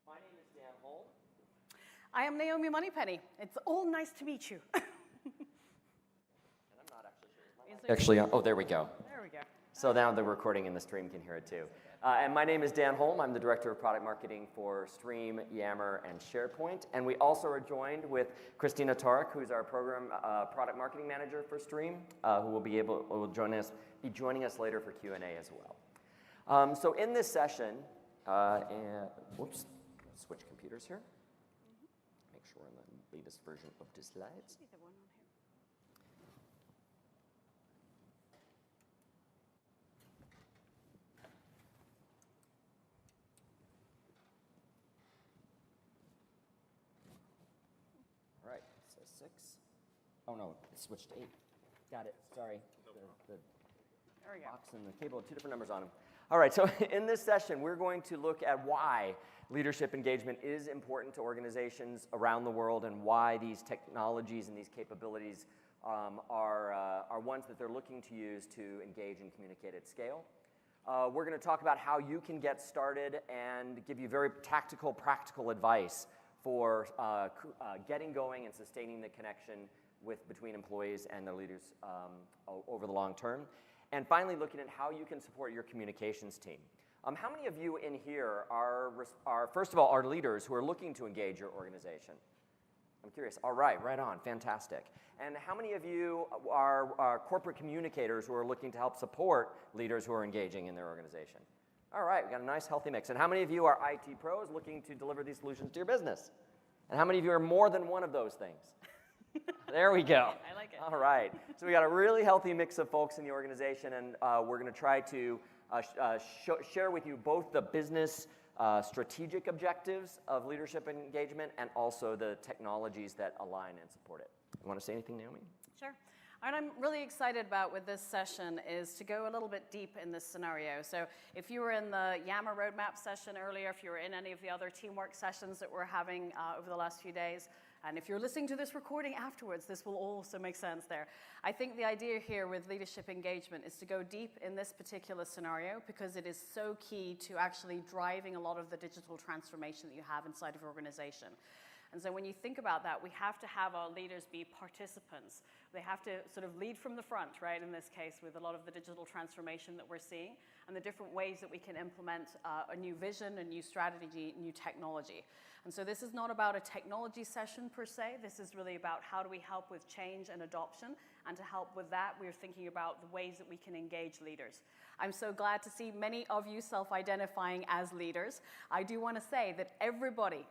My name is Dan Holm. I am Naomi Moneypenny. It's all nice to meet you. And I'm not actually sure. Actually, oh, there we go. There we go. So now the recording and the stream can hear it too. And my name is Dan Holm. I'm the Director of Product Marketing for Stream, Yammer, and SharePoint. And we also are joined with Christina Tarek, who's our Program Product Marketing Manager for Stream, who will be joining us later for Q&A as well. So in this session, whoops, switch computers here. Make sure we're in the latest version of the slides. All right, so 6. Oh no, it switched to 8. Got it, sorry. The There we go. box and the cable have 2 different numbers on them. All right, so in this session, we're going to look at why leadership engagement is important to organizations around the world and why these technologies and these capabilities are ones that they're looking to use to engage and communicate at scale. We're going to talk about how you can get started and give you very tactical, practical advice for getting going and sustaining the connection between employees and their leaders over the long term. And finally, looking at how you can support your communications team. How many of you in here are, first of all, are leaders who are looking to engage your organization? I'm curious. All right, right on. Fantastic. And how many of you are corporate communicators who are looking to help support leaders who are engaging in their organization? All right, we've got a nice, healthy mix. And how many of you are IT pros looking to deliver these solutions to your business? And how many of you are more than one of those things? There we go. I like it. All right. So we got a really healthy mix of folks in the organization, and we're going to try to share with you both the business strategic objectives of leadership and engagement and also the technologies that align and support it. You want to say anything, Naomi? Sure. What I'm really excited about with this session is to go a little bit deep in this scenario. So if you were in the Yammer roadmap session earlier, if you were in any of the other teamwork sessions that we're having over the last few days, and if you're listening to this recording afterwards, this will also make sense there. I think the idea here with leadership engagement is to go deep in this particular scenario because it is so key to actually driving a lot of the digital transformation that you have inside of your organization. And so when you think about that, we have to have our leaders be participants. They have to sort of lead from the front, right, in this case, with a lot of the digital transformation that we're seeing and the different ways that we can implement a new vision, a new strategy, new technology. And so this is not about a technology session per se. This is really about how do we help with change and adoption. And to help with that, we're thinking about the ways that we can engage leaders. I'm so glad to see many of you self-identifying as leaders. I do want to say that everybody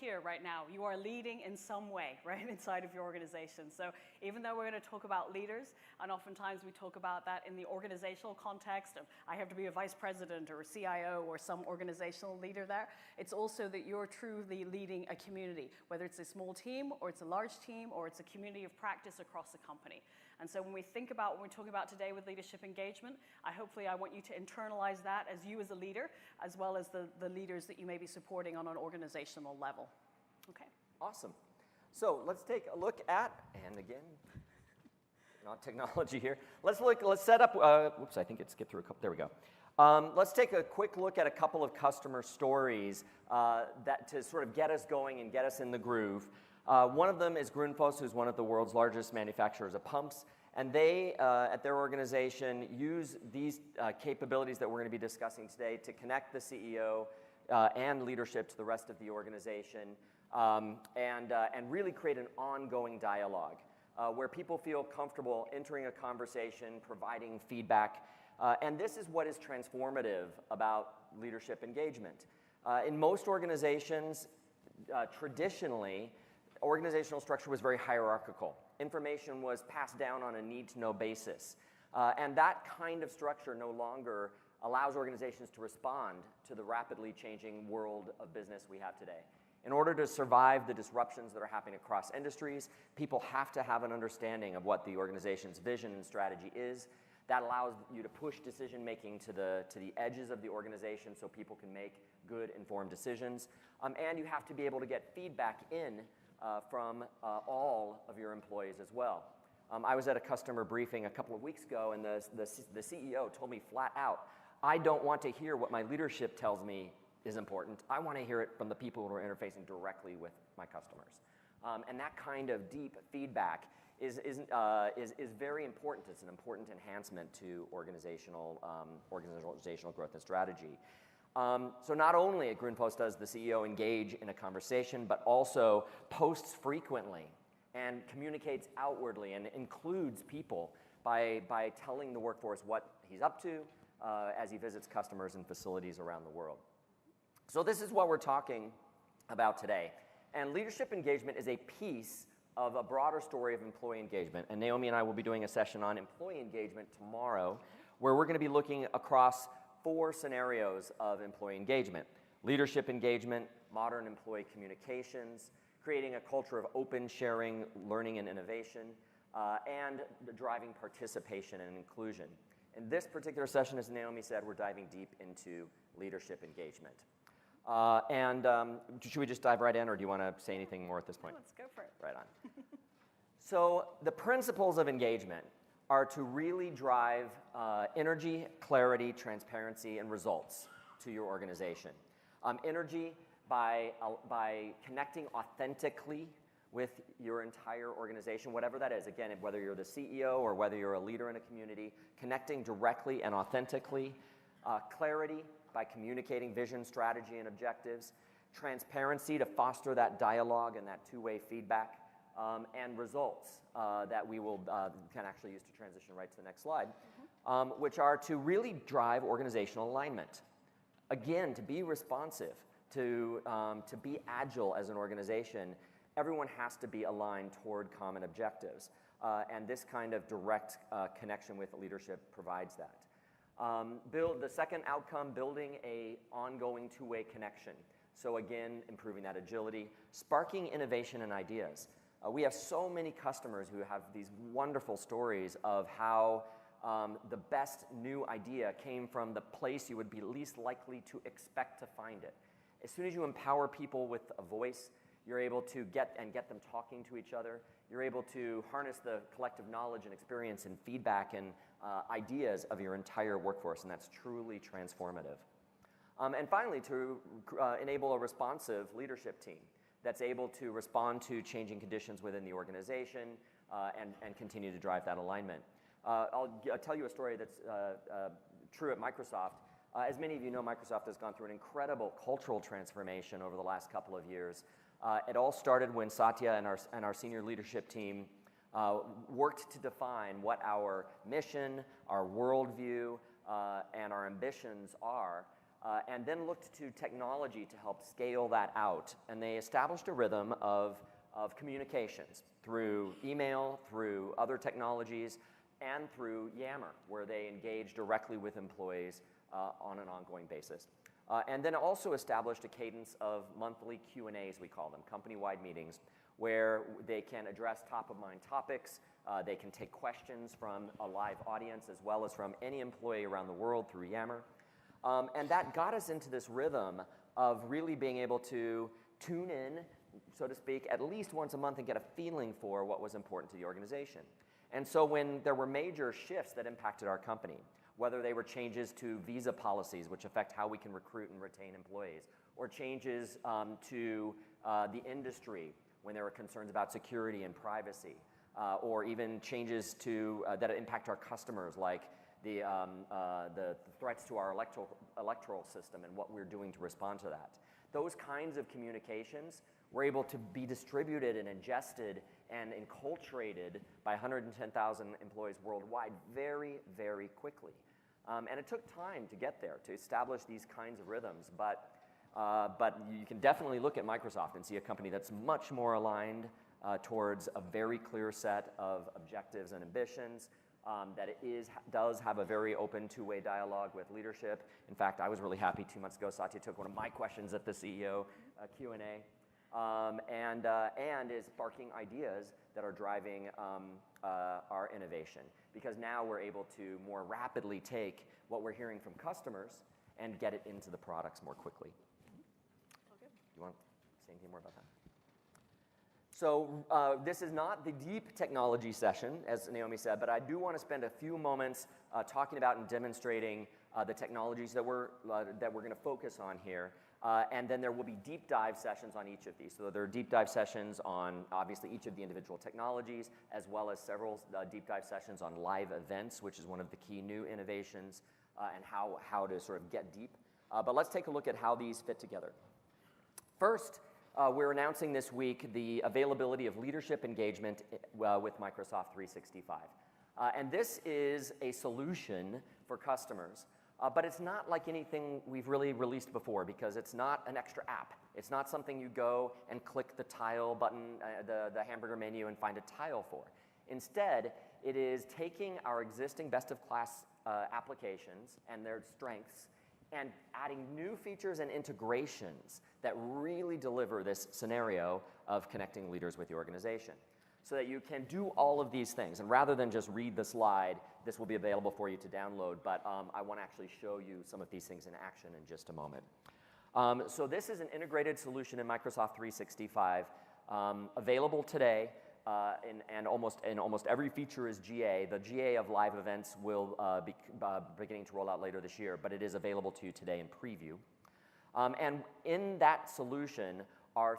here right now, you are leading in some way, right, inside of your organization. So even though we're going to talk about leaders, and oftentimes we talk about that in the organizational context of I have to be a vice president or a CIO or some organizational leader there, it's also that you're truly leading a community, whether it's a small team or it's a large team or it's a community of practice across the company. And so when we think about what we're talking about today with leadership engagement, I want you to internalize that as you as a leader, as well as the leaders that you may be supporting on an organizational level. Okay. Awesome. So let's take a look at, and again, not technology here. Let's set up, whoops, I think it skipped through a couple, there we go. Let's take a quick look at a couple of customer stories that to sort of get us going and get us in the groove. One of them is Grundfos, who's one of the world's largest manufacturers of pumps, and they, at their organization, use these capabilities that we're going to be discussing today to connect the CEO and leadership to the rest of the organization and really create an ongoing dialogue where people feel comfortable entering a conversation, providing feedback, and this is what is transformative about leadership engagement. In most organizations, traditionally, organizational structure was very hierarchical. Information was passed down on a need-to-know basis. And that kind of structure no longer allows organizations to respond to the rapidly changing world of business we have today. In order to survive the disruptions that are happening across industries, people have to have an understanding of what the organization's vision and strategy is. That allows you to push decision-making to the edges of the organization so people can make good, informed decisions. And you have to be able to get feedback in from all of your employees as well. I was at a customer briefing a couple of weeks ago, and the CEO told me flat out, I don't want to hear what my leadership tells me is important. I want to hear it from the people who are interfacing directly with my customers. And that kind of deep feedback is very important. It's an important enhancement to organizational growth and strategy. So not only at Grundfos does the CEO engage in a conversation, but also posts frequently and communicates outwardly and includes people by telling the workforce what he's up to as he visits customers and facilities around the world. So this is what we're talking about today. And leadership engagement is a piece of a broader story of employee engagement. And Naomi and I will be doing a session on employee engagement tomorrow, where we're going to be looking across 4 scenarios of employee engagement: leadership engagement, modern employee communications, creating a culture of open sharing, learning, and innovation, and driving participation and inclusion. In this particular session, as Naomi said, we're diving deep into leadership engagement. Should we just dive right in, or do you want to say anything more at this point? No, let's go for it. Right on. So the principles of engagement are to really drive energy, clarity, transparency, and results to your organization. Energy by connecting authentically with your entire organization, whatever that is. Again, whether you're the CEO or whether you're a leader in a community, connecting directly and authentically. Clarity by communicating vision, strategy, and objectives. Transparency to foster that dialogue and that two-way feedback. And results that we will can actually use to transition right to the next slide, which are to really drive organizational alignment. Again, to be responsive, to be agile as an organization, everyone has to be aligned toward common objectives. And this kind of direct connection with leadership provides that. The second outcome, building a ongoing two-way connection. So again, improving that agility, sparking innovation and ideas. We have so many customers who have these wonderful stories of how the best new idea came from the place you would be least likely to expect to find it. As soon as you empower people with a voice, you're able to get them talking to each other. You're able to harness the collective knowledge and experience and feedback and ideas of your entire workforce, and that's truly transformative. And finally, to enable a responsive leadership team that's able to respond to changing conditions within the organization and continue to drive that alignment. I'll tell you a story that's true at Microsoft. As many of you know, Microsoft has gone through an incredible cultural transformation over the last couple of years. It all started when Satya and our senior leadership team worked to define what our mission, our worldview, and our ambitions are, and then looked to technology to help scale that out. And they established a rhythm of communications through email, through other technologies, and through Yammer, where they engage directly with employees on an ongoing basis. And then also established a cadence of monthly Q&As, we call them, company-wide meetings, where they can address top-of-mind topics. They can take questions from a live audience as well as from any employee around the world through Yammer. And that got us into this rhythm of really being able to tune in, so to speak, at least once a month and get a feeling for what was important to the organization. And so when there were major shifts that impacted our company, whether they were changes to visa policies, which affect how we can recruit and retain employees, or changes to the industry when there were concerns about security and privacy, or even changes to that impact our customers, like the threats to our electoral system and what we're doing to respond to that. Those kinds of communications were able to be distributed and ingested and enculturated by 110,000 employees worldwide very, very quickly. And it took time to get there, to establish these kinds of rhythms. But you can definitely look at Microsoft and see a company that's much more aligned towards a very clear set of objectives and ambitions, that it does have a very open two-way dialogue with leadership. In fact, I was really happy 2 months ago, Satya took one of my questions at the CEO Q&A, and is sparking ideas that are driving our innovation. Because now we're able to more rapidly take what we're hearing from customers and get it into the products more quickly. Okay. You want to say anything more about that? So this is not the deep technology session, as Naomi said, but I do want to spend a few moments talking about and demonstrating the technologies that we're going to focus on here, And then there will be deep dive sessions on each of these. So there are deep dive sessions on, obviously, each of the individual technologies, as well as several deep dive sessions on live events, which is one of the key new innovations, and how to sort of get deep. But let's take a look at how these fit together. First, we're announcing this week the availability of leadership engagement with Microsoft 365. And this is a solution for customers. But it's not like anything we've really released before, because it's not an extra app. It's not something you go and click the tile button, the hamburger menu, and find a tile for. Instead, it is taking our existing best-of-class applications and their strengths and adding new features and integrations that really deliver this scenario of connecting leaders with the organization, so that you can do all of these things. And rather than just read the slide, this will be available for you to download, but I want to actually show you some of these things in action in just a moment. So this is an integrated solution in Microsoft 365, available today, and almost every feature is GA. The GA of live events will be beginning to roll out later this year, but it is available to you today in preview. And in that solution are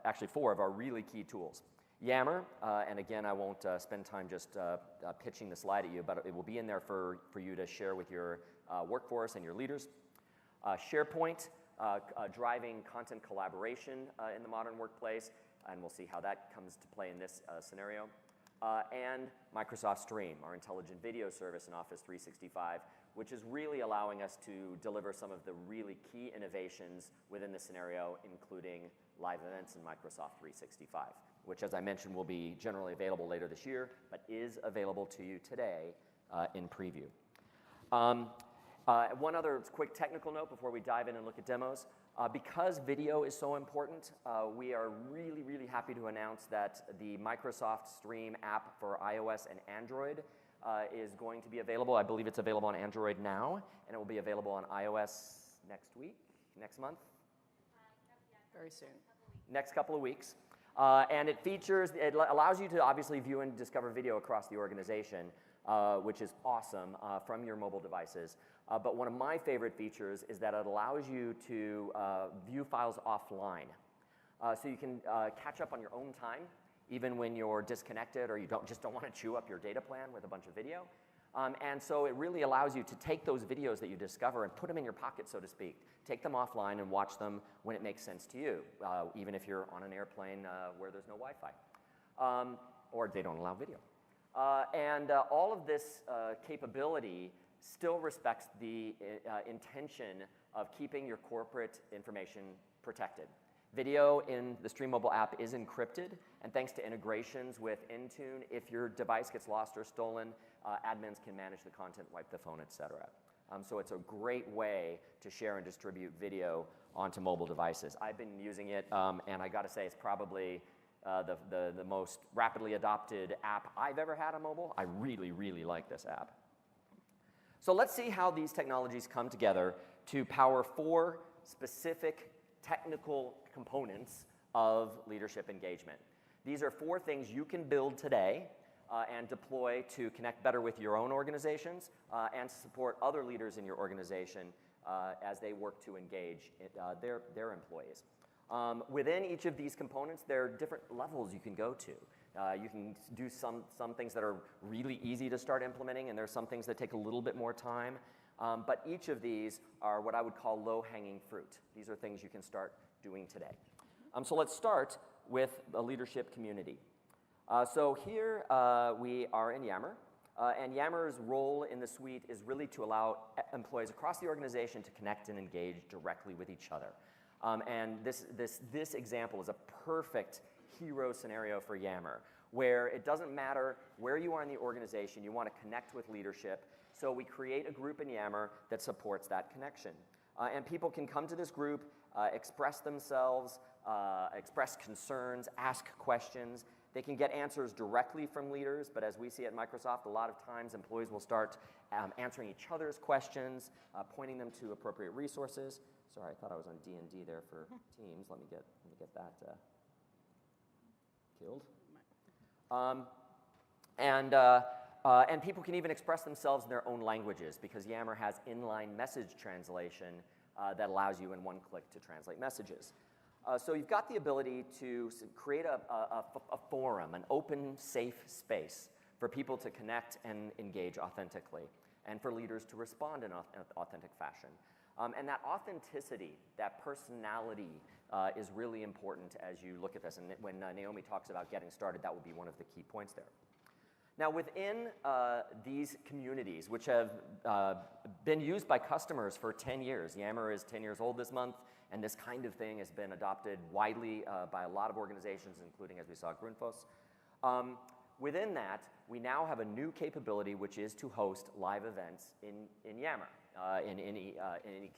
actually four of our really key tools. Yammer, and again, I won't spend time just pitching the slide at you, but it will be in there for you to share with your workforce and your leaders. SharePoint, driving content collaboration in the modern workplace, and we'll see how that comes to play in this scenario. And Microsoft Stream, our intelligent video service in Office 365, which is really allowing us to deliver some of the really key innovations within the scenario, including live events in Microsoft 365, which, as I mentioned, will be generally available later this year, but is available to you today in preview. One other quick technical note before we dive in and look at demos. Because video is so important, we are really, really happy to announce that the Microsoft Stream app for iOS and Android is going to be available. I believe it's available on Android now, and it will be available on iOS next week, next month? Very soon. Next couple of weeks. And it allows you to obviously view and discover video across the organization, which is awesome, from your mobile devices. But one of my favorite features is that it allows you to view files offline. So you can catch up on your own time, even when you're disconnected or you just don't want to chew up your data plan with a bunch of video. And so it really allows you to take those videos that you discover and put them in your pocket, so to speak. Take them offline and watch them when it makes sense to you, even if you're on an airplane where there's no Wi-Fi, or they don't allow video. And all of this capability still respects the intention of keeping your corporate information protected. Video in the Stream mobile app is encrypted, and thanks to integrations with Intune, if your device gets lost or stolen, admins can manage the content, wipe the phone, etc. So it's a great way to share and distribute video onto mobile devices. I've been using it, and I got to say, it's probably the most rapidly adopted app I've ever had on mobile. I really, really like this app. So let's see how these technologies come together to power four specific technical components of leadership engagement. These are four things you can build today and deploy to connect better with your own organizations and support other leaders in your organization as they work to engage their employees. Within each of these components, there are different levels you can go to. You can do some things that are really easy to start implementing, and there are some things that take a little bit more time. But each of these are what I would call low-hanging fruit. These are things you can start doing today. So let's start with the leadership community. So here we are in Yammer, and Yammer's role in the suite is really to allow employees across the organization to connect and engage directly with each other. And this example is a perfect hero scenario for Yammer, where it doesn't matter where you are in the organization, you want to connect with leadership. So we create a group in Yammer that supports that connection. And people can come to this group, express themselves, express concerns, ask questions. They can get answers directly from leaders, but as we see at Microsoft, a lot of times employees will start answering each other's questions, pointing them to appropriate resources. Sorry, I thought I was on D&D there for Teams. Let me get that killed. And people can even express themselves in their own languages, because Yammer has inline message translation that allows you in one click to translate messages. So you've got the ability to create a forum, an open, safe space for people to connect and engage authentically, and for leaders to respond in an authentic fashion. And that authenticity, that personality is really important as you look at this. And when Naomi talks about getting started, that will be one of the key points there. Now, within these communities, which have been used by customers for 10 years, Yammer is 10 years old this month, and this kind of thing has been adopted widely by a lot of organizations, including, as we saw, Grundfos. Within that, we now have a new capability, which is to host live events in Yammer, in any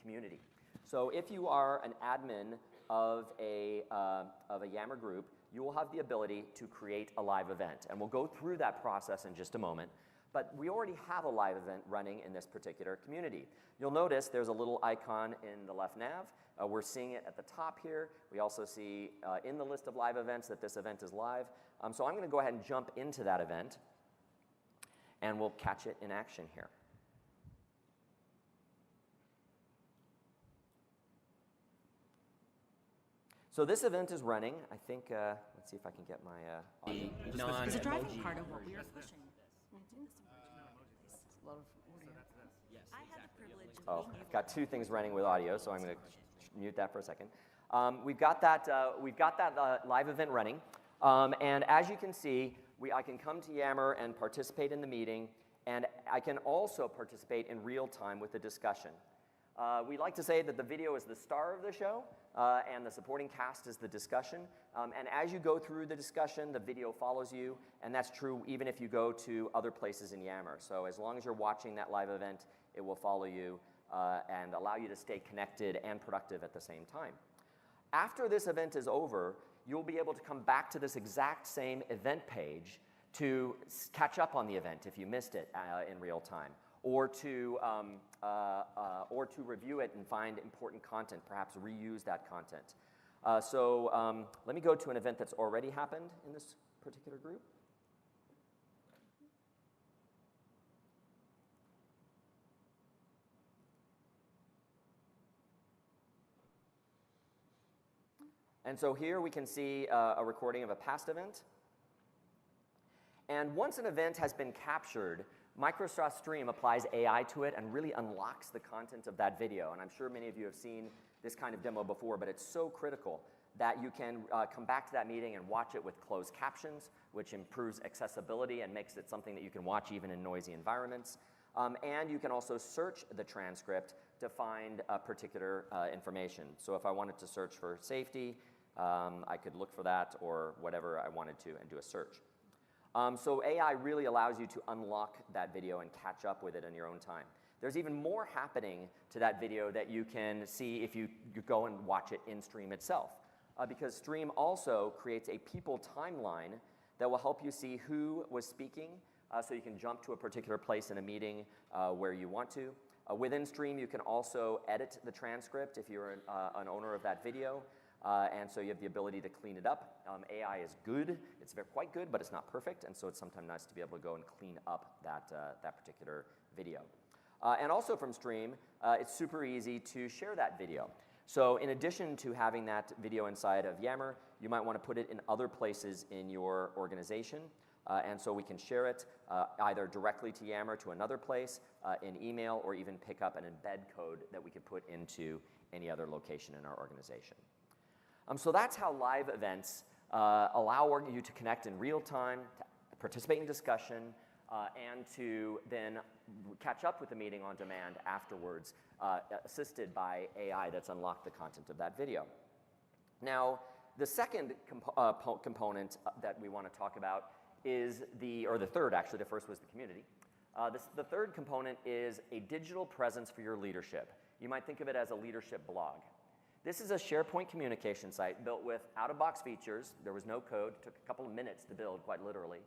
community. So if you are an admin of a Yammer group, you will have the ability to create a live event. And we'll go through that process in just a moment. But we already have a live event running in this particular community. You'll notice there's a little icon in the left nav. We're seeing it at the top here. We also see in the list of live events that this event is live. So I'm going to go ahead and jump into that event, and we'll catch it in action here. So this event is running. I think, let's see if I can get my audio. Is a driving part of what we are pushing. I had the privilege of Oh, I've got two things running with audio, so I'm going to mute that for a second. We've got that live event running. And as you can see, I can come to Yammer and participate in the meeting, and I can also participate in real time with the discussion. We like to say that the video is the star of the show, and the supporting cast is the discussion. And as you go through the discussion, the video follows you, and that's true even if you go to other places in Yammer. So as long as you're watching that live event, it will follow you and allow you to stay connected and productive at the same time. After this event is over, you'll be able to come back to this exact same event page to catch up on the event if you missed it in real time, or to review it and find important content, perhaps reuse that content. So let me go to an event that's already happened in this particular group. And so here we can see a recording of a past event. And once an event has been captured, Microsoft Stream applies AI to it and really unlocks the content of that video. And I'm sure many of you have seen this kind of demo before, but it's so critical that you can come back to that meeting and watch it with closed captions, which improves accessibility and makes it something that you can watch even in noisy environments. And you can also search the transcript to find particular information. So if I wanted to search for safety, I could look for that or whatever I wanted to and do a search. So AI really allows you to unlock that video and catch up with it in your own time. There's even more happening to that video that you can see if you go and watch it in Stream itself. Because Stream also creates a people timeline that will help you see who was speaking, so you can jump to a particular place in a meeting where you want to. Within Stream, you can also edit the transcript if you're an owner of that video. And so you have the ability to clean it up. AI is good. It's quite good, but it's not perfect. And so it's sometimes nice to be able to go and clean up that particular video. And also from Stream, it's super easy to share that video. So in addition to having that video inside of Yammer, you might want to put it in other places in your organization. And so we can share it either directly to Yammer to another place, in email, or even pick up an embed code that we could put into any other location in our organization. So that's how live events allow you to connect in real time, to participate in discussion, and to then catch up with the meeting on demand afterwards, assisted by AI that's unlocked the content of that video. Now, the second component that we want to talk about is the third, actually, the first was the community. The third component is a digital presence for your leadership. You might think of it as a leadership blog. This is a SharePoint communication site built with out-of-box features. There was no code. It took a couple of minutes to build, quite literally.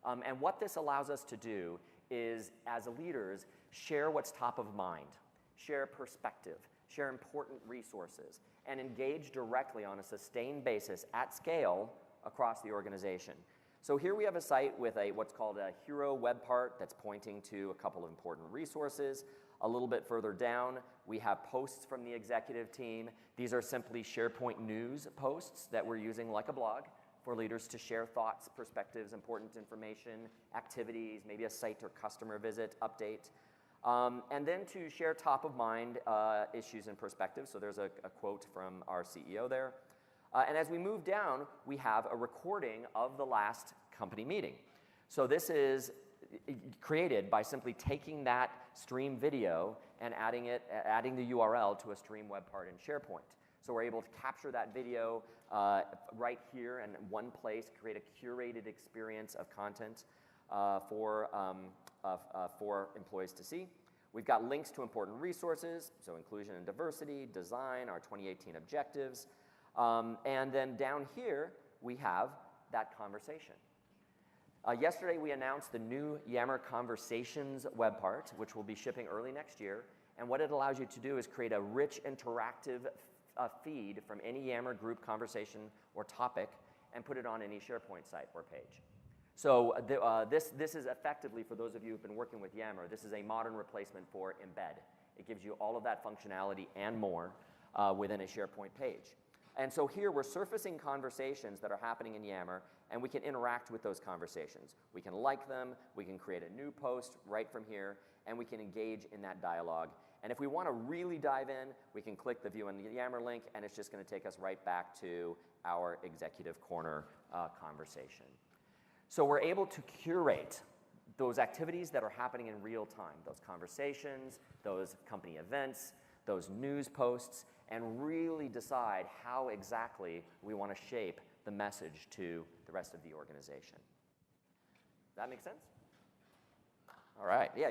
And what this allows us to do is, as leaders, share what's top of mind, share perspective, share important resources, and engage directly on a sustained basis at scale across the organization. So here we have a site with what's called a hero web part that's pointing to a couple of important resources. A little bit further down, we have posts from the executive team. These are simply SharePoint news posts that we're using like a blog for leaders to share thoughts, perspectives, important information, activities, maybe a site or customer visit update. And then to share top of mind issues and perspectives. So there's a quote from our CEO there. And as we move down, we have a recording of the last company meeting. So this is created by simply taking that stream video and adding the URL to a stream web part in SharePoint. So we're able to capture that video right here in one place, create a curated experience of content for employees to see. We've got links to important resources, so inclusion and diversity, design, our 2018 objectives. And then down here, we have that conversation. Yesterday, we announced the new Yammer Conversations web part, which will be shipping early next year. And what it allows you to do is create a rich, interactive feed from any Yammer group conversation or topic and put it on any SharePoint site or page. So this is effectively, for those of you who've been working with Yammer, this is a modern replacement for Embed. It gives you all of that functionality and more within a SharePoint page. And so here we're surfacing conversations that are happening in Yammer, and we can interact with those conversations. We can like them, we can create a new post right from here, and we can engage in that dialogue. And if we want to really dive in, we can click the View on the Yammer link, and it's just going to take us right back to our Executive Corner conversation. So we're able to curate those activities that are happening in real time, those conversations, those company events, those news posts, and really decide how exactly we want to shape the message to the rest of the organization. That make sense? All right, yeah,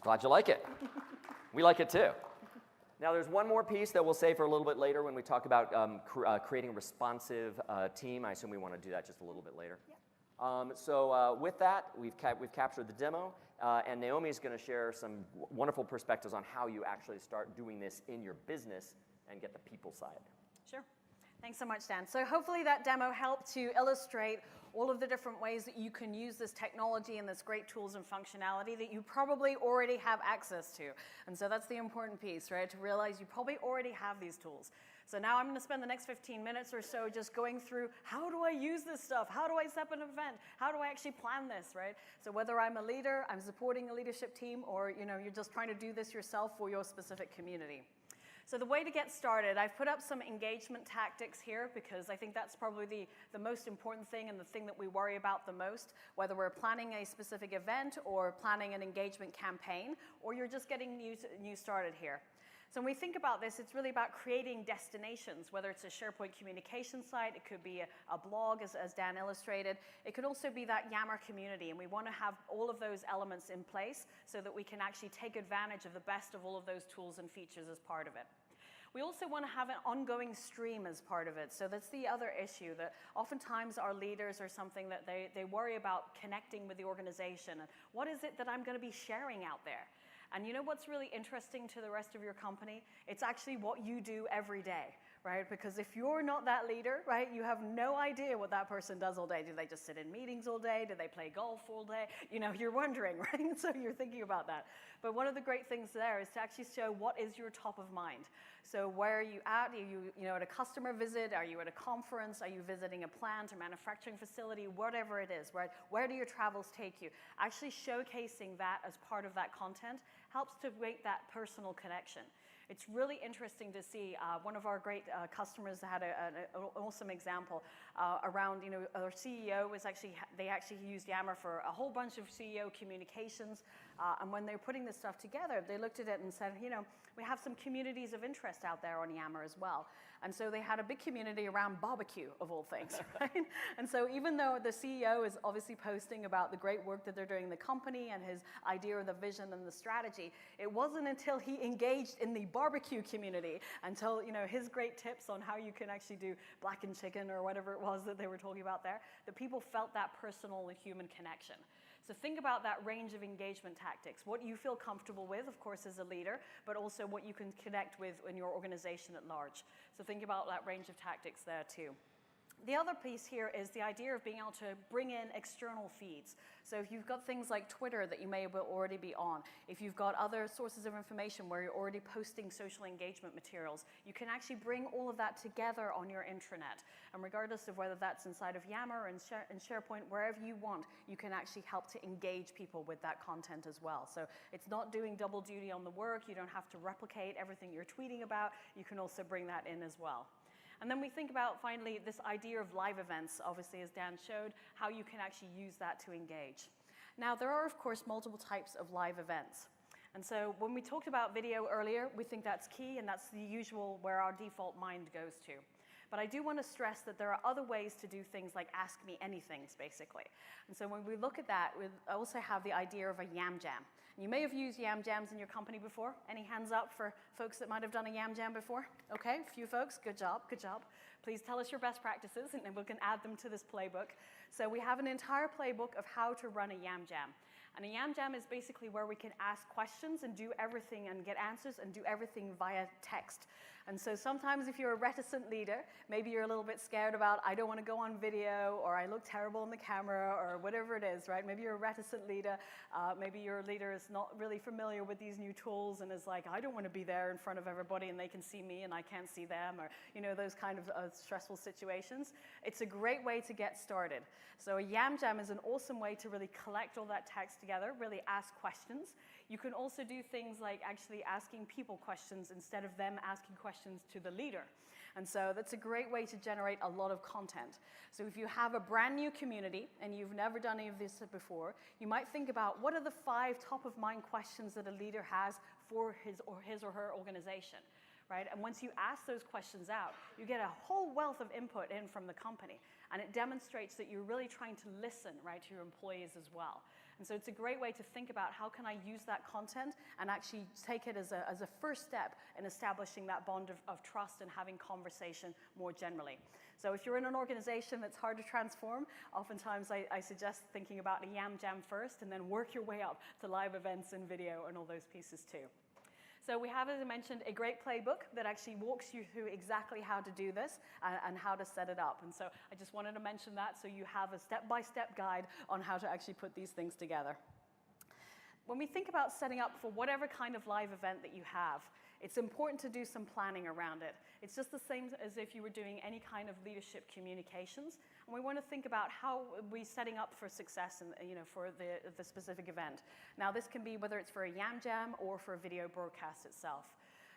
glad you like it. We like it too. Now there's one more piece that we'll say for a little bit later when we talk about creating a responsive team. I assume we want to do that just a little bit later. Yeah. With that, we've captured the demo, and Naomi is going to share some wonderful perspectives on how you actually start doing this in your business and get the people side. Sure. Thanks so much, Dan. So hopefully that demo helped to illustrate all of the different ways that you can use this technology and this great tools and functionality that you probably already have access to. And so that's the important piece, right? To realize you probably already have these tools. So now I'm going to spend the next 15 minutes or so just going through, how do I use this stuff? How do I set up an event? How do I actually plan this, right? So whether I'm a leader, I'm supporting a leadership team, or you're just trying to do this yourself for your specific community. So the way to get started, I've put up some engagement tactics here because I think that's probably the most important thing and the thing that we worry about the most, whether we're planning a specific event or planning an engagement campaign, or you're just getting new started here. So when we think about this, it's really about creating destinations, whether it's a SharePoint communication site, it could be a blog, as Dan illustrated. It could also be that Yammer community, and we want to have all of those elements in place so that we can actually take advantage of the best of all of those tools and features as part of it. We also want to have an ongoing stream as part of it. So that's the other issue, that oftentimes our leaders are something that they worry about connecting with the organization. And what is it that I'm going to be sharing out there? And you know what's really interesting to the rest of your company? It's actually what you do every day, right? Because if you're not that leader, right, you have no idea what that person does all day. Do they just sit in meetings all day? Do they play golf all day? You're wondering, right? So you're thinking about that. But one of the great things there is to actually show what is your top of mind. So where are you at? Are you at a customer visit? Are you at a conference? Are you visiting a plant or manufacturing facility? Whatever it is, right? Where do your travels take you? Actually showcasing that as part of that content helps to make that personal connection. It's really interesting to see one of our great customers had an awesome example around, our CEO was they actually used Yammer for a whole bunch of CEO communications. And when they were putting this stuff together, they looked at it and said, we have some communities of interest out there on Yammer as well. And so they had a big community around barbecue, of all things, right? And so even though the CEO is obviously posting about the great work that they're doing in the company and his idea of the vision and the strategy, it wasn't until he engaged in the barbecue community, until his great tips on how you can actually do blackened chicken or whatever it was that they were talking about there, that people felt that personal and human connection. So think about that range of engagement tactics, what you feel comfortable with, of course, as a leader, but also what you can connect with in your organization at large. So think about that range of tactics there too. The other piece here is the idea of being able to bring in external feeds. So if you've got things like Twitter that you may already be on, if you've got other sources of information where you're already posting social engagement materials, you can actually bring all of that together on your intranet. And regardless of whether that's inside of Yammer and SharePoint, wherever you want, you can actually help to engage people with that content as well. So it's not doing double duty on the work. You don't have to replicate everything you're tweeting about. You can also bring that in as well. And then we think about, finally, this idea of live events, obviously, as Dan showed, how you can actually use that to engage. Now, there are, of course, multiple types of live events. And so when we talked about video earlier, we think that's key, and that's the usual where our default mind goes to. But I do want to stress that there are other ways to do things like ask me anythings, basically. And so when we look at that, we also have the idea of a Yam Jam. You may have used Yam Jams in your company before. Any hands up for folks that might have done a Yam Jam before? Okay, a few folks. Good job, good job. Please tell us your best practices, and then we can add them to this playbook. So we have an entire playbook of how to run a Yam Jam. And a Yam Jam is basically where we can ask questions and do everything and get answers and do everything via text. And so sometimes if you're a reticent leader, maybe you're a little bit scared about, I don't want to go on video, or I look terrible on the camera, or whatever it is, right? Maybe you're a reticent leader. Maybe your leader is not really familiar with these new tools and is like, I don't want to be there in front of everybody and they can see me and I can't see them, or those kind of stressful situations. It's a great way to get started. So a Yam Jam is an awesome way to really collect all that text together, really ask questions. You can also do things like actually asking people questions instead of them asking questions to the leader. And so that's a great way to generate a lot of content. So if you have a brand new community and you've never done any of this before, you might think about what are the 5 top of mind questions that a leader has for his or her organization. Right? And once you ask those questions out, you get a whole wealth of input in from the company. And it demonstrates that you're really trying to listen, right, to your employees as well. And so it's a great way to think about how can I use that content and actually take it as a first step in establishing that bond of trust and having conversation more generally. So if you're in an organization that's hard to transform, oftentimes I suggest thinking about a Yam Jam first and then work your way up to live events and video and all those pieces too. So we have, as I mentioned, a great playbook that actually walks you through exactly how to do this and how to set it up. And so I just wanted to mention that so you have a step-by-step guide on how to actually put these things together. When we think about setting up for whatever kind of live event that you have, it's important to do some planning around it. It's just the same as if you were doing any kind of leadership communications. And we want to think about how we're setting up for success and, for the specific event. Now, this can be whether it's for a Yam Jam or for a video broadcast itself.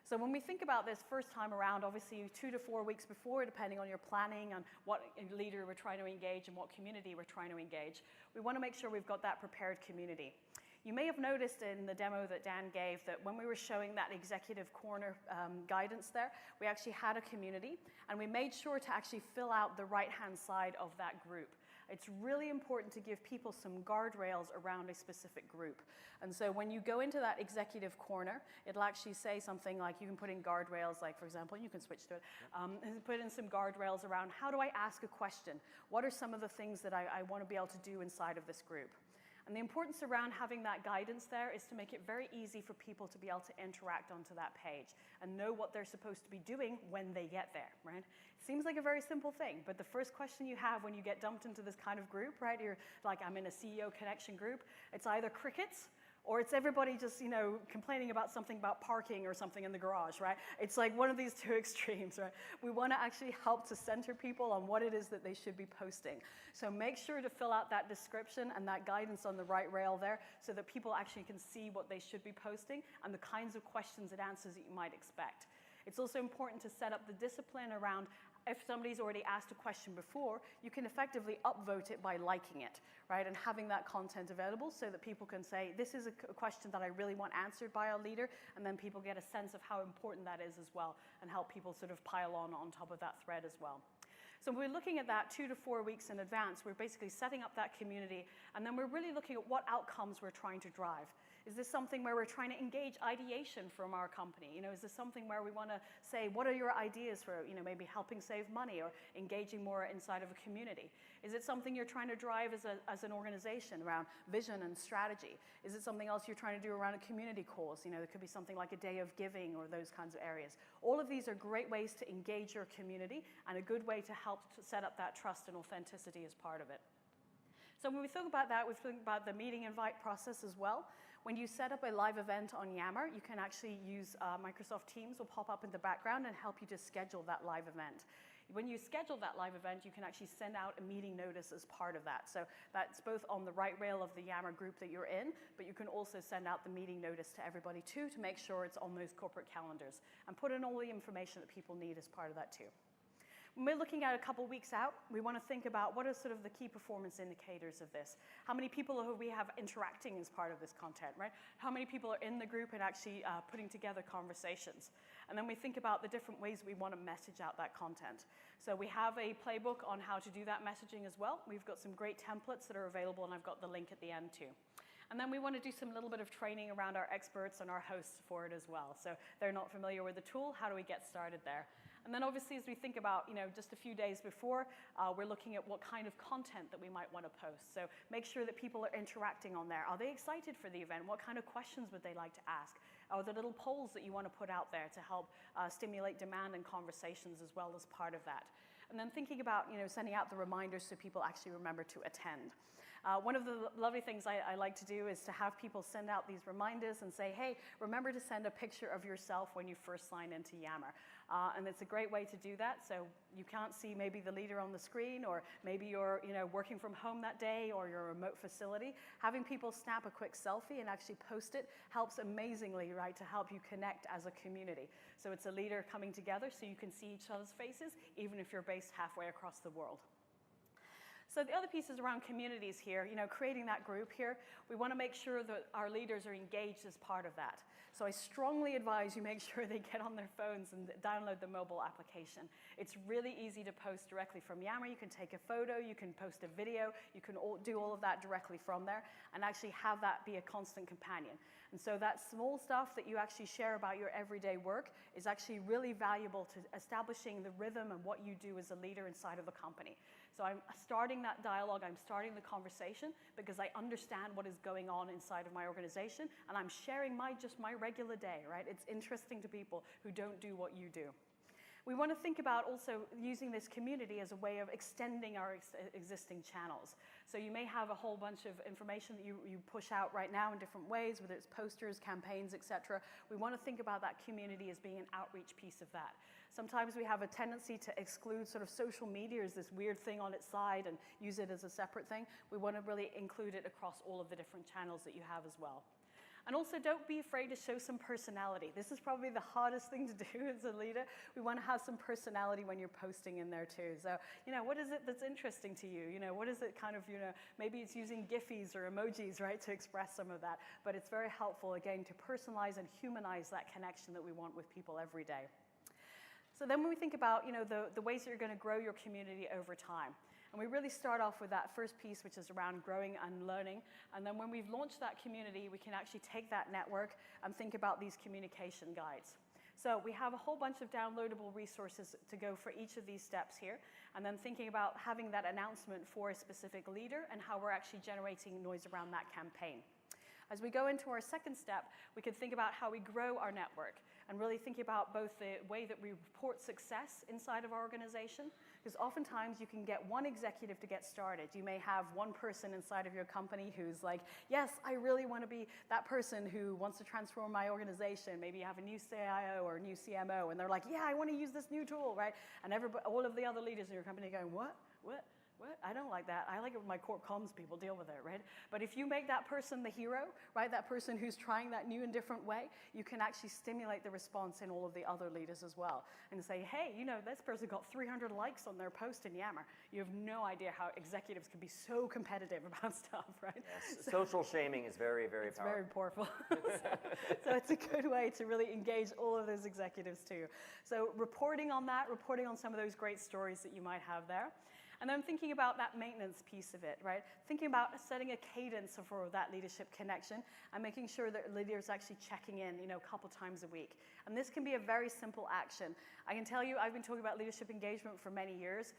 So when we think about this first time around, obviously 2 to 4 weeks before, depending on your planning and what leader we're trying to engage and what community we're trying to engage, we want to make sure we've got that prepared community. You may have noticed in the demo that Dan gave that when we were showing that executive corner guidance there, we actually had a community, and we made sure to actually fill out the right-hand side of that group. It's really important to give people some guardrails around a specific group. And so when you go into that executive corner, it'll actually say something like you can put in guardrails, like, for example, you can switch to it, put in some guardrails around how do I ask a question? What are some of the things that I want to be able to do inside of this group? And the importance around having that guidance there is to make it very easy for people to be able to interact onto that page and know what they're supposed to be doing when they get there, right? It seems like a very simple thing, but the first question you have when you get dumped into this kind of group, right? You're like, I'm in a CEO connection group. It's either crickets or it's everybody just, complaining about something about parking or something in the garage, right? It's like one of these two extremes, right? We want to actually help to center people on what it is that they should be posting. So make sure to fill out that description and that guidance on the right rail there so that people actually can see what they should be posting and the kinds of questions and answers that you might expect. It's also important to set up the discipline around if somebody's already asked a question before, you can effectively upvote it by liking it, right? And having that content available so that people can say, this is a question that I really want answered by our leader, and then people get a sense of how important that is as well, and help people sort of pile on top of that thread as well. So we're looking at that 2 to 4 weeks in advance. We're basically setting up that community, and then we're really looking at what outcomes we're trying to drive. Is this something where we're trying to engage ideation from our company? Is this something where we want to say, what are your ideas for, maybe helping save money or engaging more inside of a community? Is it something you're trying to drive as an organization around vision and strategy? Is it something else you're trying to do around a community cause? There could be something like a day of giving or those kinds of areas. All of these are great ways to engage your community and a good way to help to set up that trust and authenticity as part of it. So when we think about that, we think about the meeting invite process as well. When you set up a live event on Yammer, you can actually use Microsoft Teams will pop up in the background and help you to schedule that live event. When you schedule that live event, you can actually send out a meeting notice as part of that. So that's both on the right rail of the Yammer group that you're in, but you can also send out the meeting notice to everybody too to make sure it's on those corporate calendars and put in all the information that people need as part of that too. When we're looking at a couple weeks out, we want to think about what are sort of the key performance indicators of this. How many people who we have interacting as part of this content, right? How many people are in the group and actually putting together conversations? And then we think about the different ways we want to message out that content. So we have a playbook on how to do that messaging as well. We've got some great templates that are available, and I've got the link at the end too. And then we want to do some little bit of training around our experts and our hosts for it as well. So they're not familiar with the tool, how do we get started there? And then obviously as we think about, just a few days before, we're looking at what kind of content that we might want to post. So make sure that people are interacting on there. Are they excited for the event? What kind of questions would they like to ask? Are there little polls that you want to put out there to help stimulate demand and conversations as well as part of that? And then thinking about, sending out the reminders so people actually remember to attend. One of the lovely things I like to do is to have people send out these reminders and say, hey, remember to send a picture of yourself when you first sign into Yammer. And it's a great way to do that. So you can't see maybe the leader on the screen, or maybe you're working from home that day, or you're a remote facility. Having people snap a quick selfie and actually post it helps amazingly, right, to help you connect as a community. So it's a leader coming together so you can see each other's faces, even if you're based halfway across the world. So the other piece is around communities here, creating that group here. We want to make sure that our leaders are engaged as part of that. So I strongly advise you make sure they get on their phones and download the mobile application. It's really easy to post directly from Yammer. You can take a photo, you can post a video, you can do all of that directly from there and actually have that be a constant companion. And so that small stuff that you actually share about your everyday work is actually really valuable to establishing the rhythm and what you do as a leader inside of a company. So I'm starting that dialogue, I'm starting the conversation because I understand what is going on inside of my organization, and I'm sharing just my regular day, right? It's interesting to people who don't do what you do. We want to think about also using this community as a way of extending our existing channels. So you may have a whole bunch of information that you push out right now in different ways, whether it's posters, campaigns, etc. We want to think about that community as being an outreach piece of that. Sometimes we have a tendency to exclude sort of social media as this weird thing on its side and use it as a separate thing. We want to really include it across all of the different channels that you have as well. And also, don't be afraid to show some personality. This is probably the hardest thing to do as a leader. We want to have some personality when you're posting in there too. So, what is it that's interesting to you? What is it kind of, maybe it's using GIFs or emojis, right, to express some of that. But it's very helpful, again, to personalize and humanize that connection that we want with people every day. So then when we think about, the ways that you're going to grow your community over time, and we really start off with that first piece, which is around growing and learning. And then when we've launched that community, we can actually take that network and think about these communication guides. So we have a whole bunch of downloadable resources to go for each of these steps here, and then thinking about having that announcement for a specific leader and how we're actually generating noise around that campaign. As we go into our second step, we can think about how we grow our network and really think about both the way that we report success inside of our organization, because oftentimes you can get one executive to get started. You may have one person inside of your company who's like, yes, I really want to be that person who wants to transform my organization. Maybe you have a new CIO or a new CMO, and they're like, yeah, I want to use this new tool, right? And all of the other leaders in your company are going, what? I don't like that. I like it when my corp comms people deal with it, right? But if you make that person the hero, right, that person who's trying that new and different way, you can actually stimulate the response in all of the other leaders as well. And say, hey, this person got 300 likes on their post in Yammer. You have no idea how executives can be so competitive about stuff, right? Yes, social shaming is very, very powerful. It's very powerful. So it's a good way to really engage all of those executives too. So reporting on that, reporting on some of those great stories that you might have there. And then thinking about that maintenance piece of it, right? Thinking about setting a cadence for that leadership connection and making sure that leaders actually checking in, a couple times a week. And this can be a very simple action. I can tell you, I've been talking about leadership engagement for many years.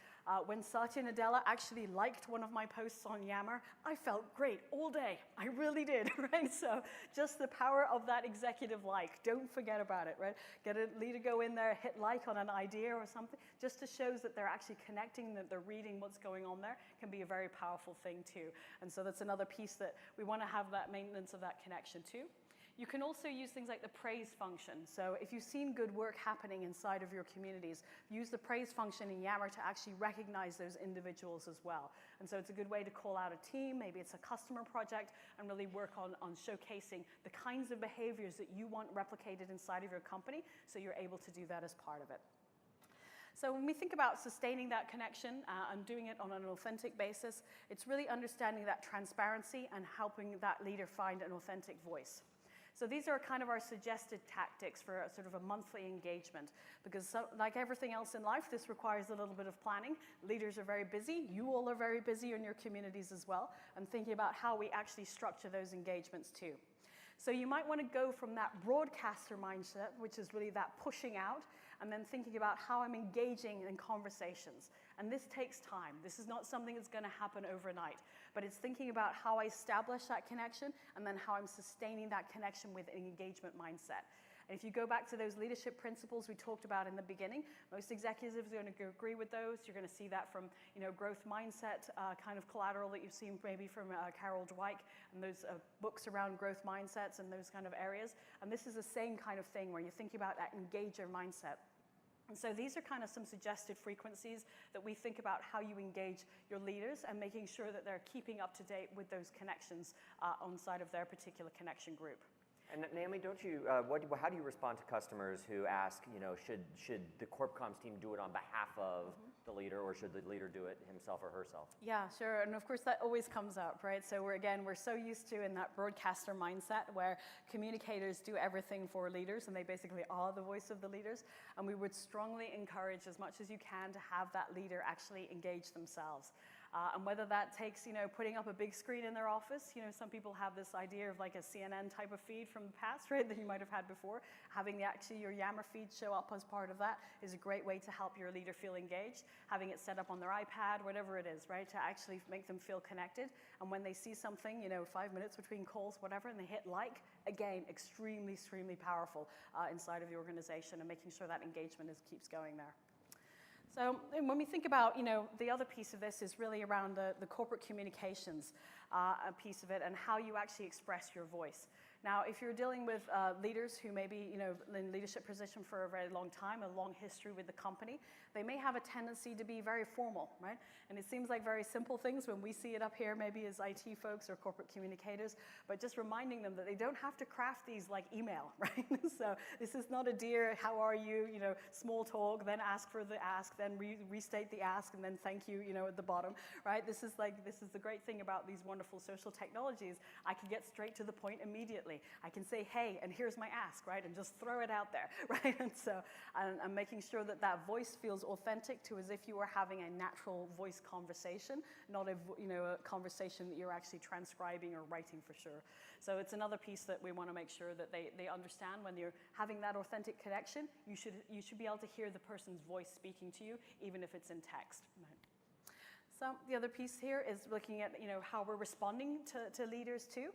When Satya Nadella actually liked one of my posts on Yammer, I felt great all day. I really did, right? So just the power of that executive like. Don't forget about it, right? Get a leader, go in there, hit like on an idea or something, just to shows that they're actually connecting, that they're reading what's going on there, can be a very powerful thing too. And so that's another piece that we want to have that maintenance of that connection too. You can also use things like the praise function. So if you've seen good work happening inside of your communities, use the praise function in Yammer to actually recognize those individuals as well. And so it's a good way to call out a team, maybe it's a customer project, and really work on showcasing the kinds of behaviors that you want replicated inside of your company, so you're able to do that as part of it. So when we think about sustaining that connection and doing it on an authentic basis, it's really understanding that transparency and helping that leader find an authentic voice. So these are kind of our suggested tactics for a sort of a monthly engagement, because like everything else in life, this requires a little bit of planning. Leaders are very busy. You all are very busy in your communities as well, and thinking about how we actually structure those engagements too. So you might want to go from that broadcaster mindset, which is really that pushing out, and then thinking about how I'm engaging in conversations. And this takes time. This is not something that's going to happen overnight, but it's thinking about how I establish that connection and then how I'm sustaining that connection with an engagement mindset. And if you go back to those leadership principles we talked about in the beginning, most executives are going to agree with those. You're going to see that from growth mindset kind of collateral that you've seen maybe from Carol Dweck and those books around growth mindsets and those kind of areas. And this is the same kind of thing where you're thinking about that engager mindset. And so these are kind of some suggested frequencies that we think about how you engage your leaders and making sure that they're keeping up to date with those connections on side of their particular connection group. And Naomi, don't you? How do you respond to customers who ask, should the Corp Comms team do it on behalf of the leader, or should the leader do it himself or herself? Yeah, sure. And of course, that always comes up, right? So we're so used to in that broadcaster mindset where communicators do everything for leaders, and they basically are the voice of the leaders. And we would strongly encourage as much as you can to have that leader actually engage themselves. And whether that takes, putting up a big screen in their office, some people have this idea of like a CNN type of feed from the past, right, that you might have had before. Having actually your Yammer feed show up as part of that is a great way to help your leader feel engaged. Having it set up on their iPad, whatever it is, right, to actually make them feel connected. And when they see something, 5 minutes between calls, whatever, and they hit like, again, extremely, extremely powerful inside of the organization, and making sure that engagement keeps going there. So when we think about, the other piece of this is really around the corporate communications piece of it and how you actually express your voice. Now, if you're dealing with leaders who may be, in leadership position for a very long time, a long history with the company, they may have a tendency to be very formal, right? And it seems like very simple things when we see it up here, maybe as IT folks or corporate communicators, but just reminding them that they don't have to craft these like email, right? So this is not a dear, how are you, small talk, then ask for the ask, then restate the ask, and then thank you, at the bottom, right? This is the great thing about these wonderful social technologies. I can get straight to the point immediately. I can say, hey, and here's my ask, right? And just throw it out there, right? And so I'm making sure that that voice feels authentic to as if you were having a natural voice conversation, not a conversation that you're actually transcribing or writing for sure. So it's another piece that we want to make sure that they understand when you're having that authentic connection, you should be able to hear the person's voice speaking to you, even if it's in text. Right? So the other piece here is looking at how we're responding to leaders too.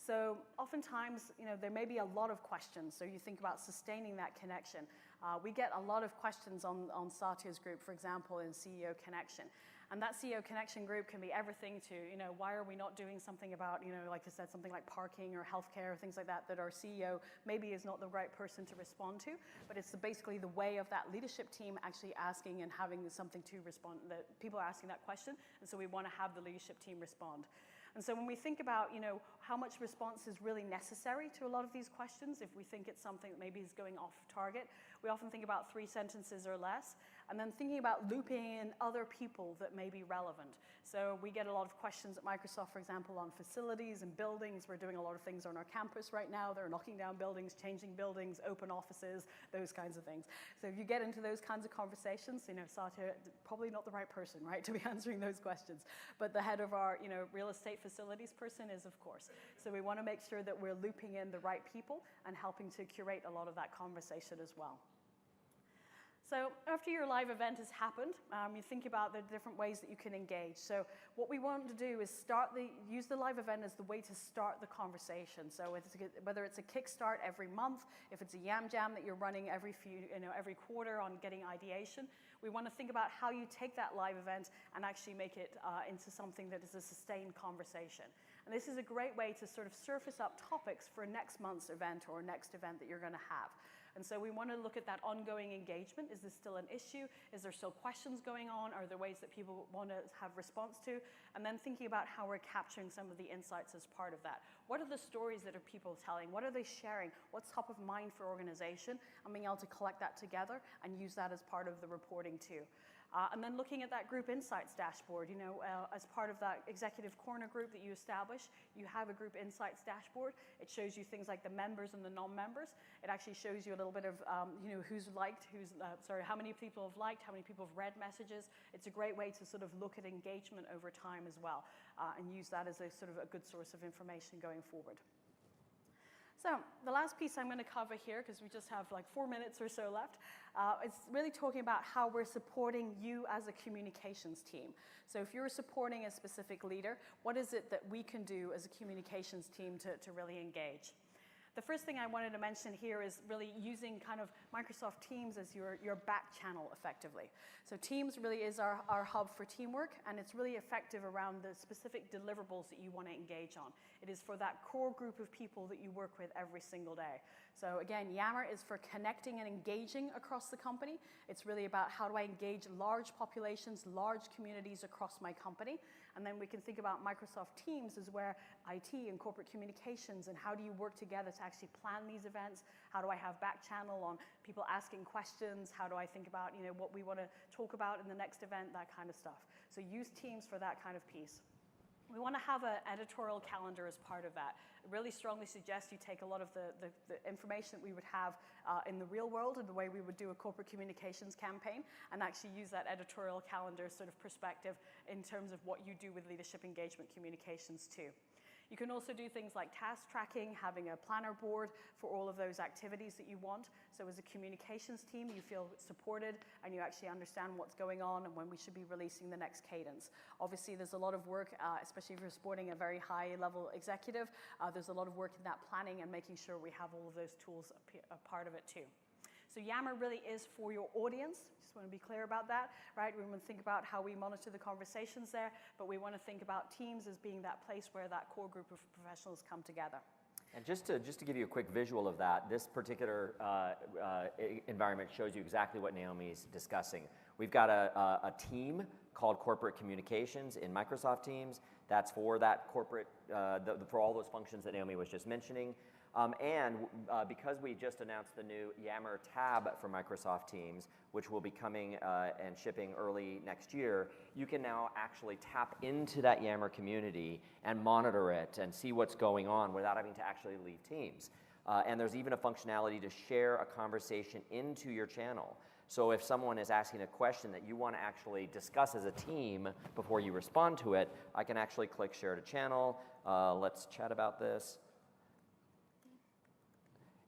So oftentimes, there may be a lot of questions. So you think about sustaining that connection. We get a lot of questions on Satya's group, for example, in CEO Connection. And that CEO Connection group can be everything to, why are we not doing something about, like I said, something like parking or healthcare or things like that our CEO maybe is not the right person to respond to. But it's basically the way of that leadership team actually asking and having something to respond. That people are asking that question, and so we want to have the leadership team respond. And so when we think about, how much response is really necessary to a lot of these questions. If we think it's something that maybe is going off target, we often think about 3 sentences or less, and then thinking about looping in other people that may be relevant. So we get a lot of questions at Microsoft, for example, on facilities and buildings. We're doing a lot of things on our campus right now. They're knocking down buildings, changing buildings, open offices, those kinds of things. So if you get into those kinds of conversations, Satya, probably not the right person, right, to be answering those questions. But the head of our, real estate facilities person is, of course. So we want to make sure that we're looping in the right people and helping to curate a lot of that conversation as well. So after your live event has happened, you think about the different ways that you can engage. So what we want to do is use the live event as the way to start the conversation. So whether it's a kickstart every month, if it's a Yam Jam that you're running every quarter on getting ideation, we want to think about how you take that live event and actually make it into something that is a sustained conversation. And this is a great way to sort of surface up topics for next month's event or next event that you're going to have. And so we want to look at that ongoing engagement. Is this still an issue? Is there still questions going on? Are there ways that people want to have response to? And then thinking about how we're capturing some of the insights as part of that. What are the stories that are people telling? What are they sharing? What's top of mind for organization? And being able to collect that together and use that as part of the reporting too. And then looking at that group insights dashboard, as part of that executive corner group that you establish, you have a group insights dashboard. It shows you things like the members and the non-members. It actually shows you a little bit of, who's liked, how many people have liked, how many people have read messages. It's a great way to sort of look at engagement over time as well, and use that as a sort of a good source of information going forward. So the last piece I'm going to cover here, because we just have like 4 minutes or so left, is really talking about how we're supporting you as a communications team. So if you're supporting a specific leader, what is it that we can do as a communications team to really engage? The first thing I wanted to mention here is really using kind of Microsoft Teams as your back channel effectively. So Teams really is our hub for teamwork, and it's really effective around the specific deliverables that you want to engage on. It is for that core group of people that you work with every single day. So again, Yammer is for connecting and engaging across the company. It's really about how do I engage large populations, large communities across my company. And then we can think about Microsoft Teams as where IT and corporate communications and how do you work together to actually plan these events? How do I have back channel on people asking questions? How do I think about what we want to talk about in the next event, that kind of stuff. So use Teams for that kind of piece. We want to have an editorial calendar as part of that. I really strongly suggest you take a lot of the information that we would have in the real world and the way we would do a corporate communications campaign and actually use that editorial calendar sort of perspective in terms of what you do with leadership engagement communications too. You can also do things like task tracking, having a planner board for all of those activities that you want. So as a communications team, you feel supported and you actually understand what's going on and when we should be releasing the next cadence. Obviously, there's a lot of work, especially if you're supporting a very high-level executive. There's a lot of work in that planning and making sure we have all of those tools a part of it too. So Yammer really is for your audience. Just want to be clear about that, right? We want to think about how we monitor the conversations there, but we want to think about Teams as being that place where that core group of professionals come together. And just to give you a quick visual of that, this particular environment shows you exactly what Naomi's discussing. We've got a team called Corporate Communications in Microsoft Teams. That's for that corporate, for all those functions that Naomi was just mentioning. Because we just announced the new Yammer tab for Microsoft Teams, which will be coming and shipping early next year, you can now actually tap into that Yammer community and monitor it and see what's going on without having to actually leave Teams. And there's even a functionality to share a conversation into your channel. So if someone is asking a question that you want to actually discuss as a team before you respond to it, I can actually click Share to Channel. Let's chat about this.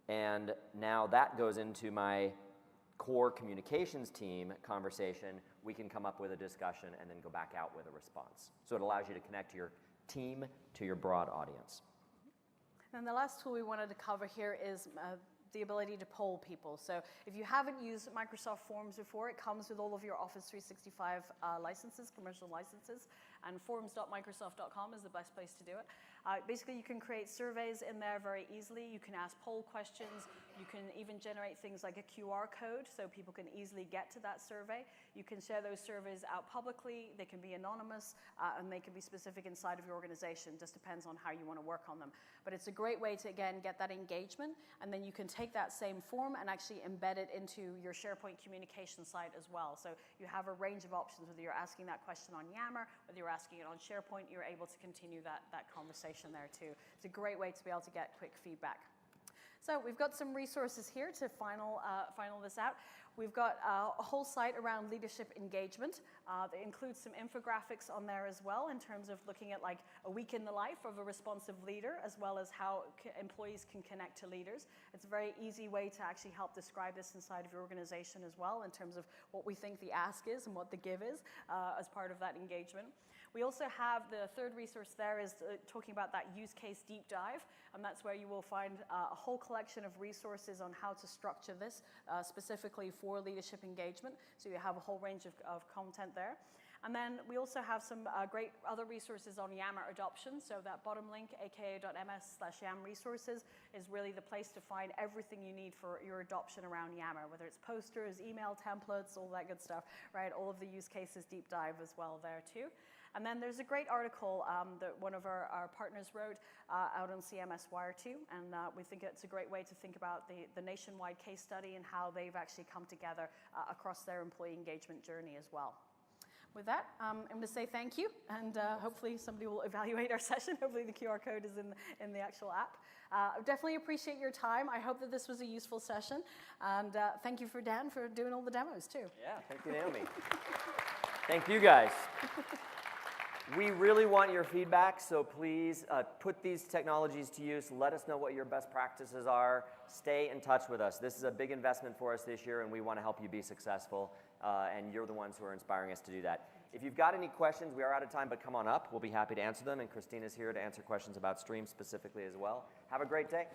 And now that goes into my core communications team conversation. We can come up with a discussion and then go back out with a response. So it allows you to connect your team to your broad audience. And the last tool we wanted to cover here is the ability to poll people. So if you haven't used Microsoft Forms before, it comes with all of your Office 365 licenses, commercial licenses, and forms.microsoft.com is the best place to do it. Basically, you can create surveys in there very easily. You can ask poll questions. You can even generate things like a QR code so people can easily get to that survey. You can share those surveys out publicly. They can be anonymous, and they can be specific inside of your organization. Just depends on how you want to work on them. But it's a great way to, again, get that engagement, and then you can take that same form and actually embed it into your SharePoint communication site as well. So you have a range of options, whether you're asking that question on Yammer, whether you're asking it on SharePoint, you're able to continue that conversation there too. It's a great way to be able to get quick feedback. So we've got some resources here to final this out. We've got a whole site around leadership engagement. That includes some infographics on there as well in terms of looking at like a week in the life of a responsive leader, as well as how employees can connect to leaders. It's a very easy way to actually help describe this inside of your organization as well in terms of what we think the ask is and what the give is as part of that engagement. We also have the third resource there is talking about that use case deep dive, and that's where you will find a whole collection of resources on how to structure this specifically for leadership engagement. So you have a whole range of content there. And then we also have some great other resources on Yammer adoption. So that bottom link, aka.ms/Yam resources, is really the place to find everything you need for your adoption around Yammer, whether it's posters, email templates, all that good stuff, right? All of the use cases deep dive as well there too. And then there's a great article that one of our partners wrote out on CMS Wire too, and we think it's a great way to think about the nationwide case study and how they've actually come together across their employee engagement journey as well. With that, I'm going to say thank you, and hopefully somebody will evaluate our session. Hopefully the QR code is in the actual app. Definitely appreciate your time. I hope that this was a useful session, and thank you for Dan for doing all the demos too. Yeah, thank you, Naomi. Thank you, guys. We really want your feedback, so please put these technologies to use. Let us know what your best practices are. Stay in touch with us. This is a big investment for us this year, and we want to help you be successful, and you're the ones who are inspiring us to do that. If you've got any questions, we are out of time, but come on up. We'll be happy to answer them, and Christina's here to answer questions about Stream specifically as well. Have a great day.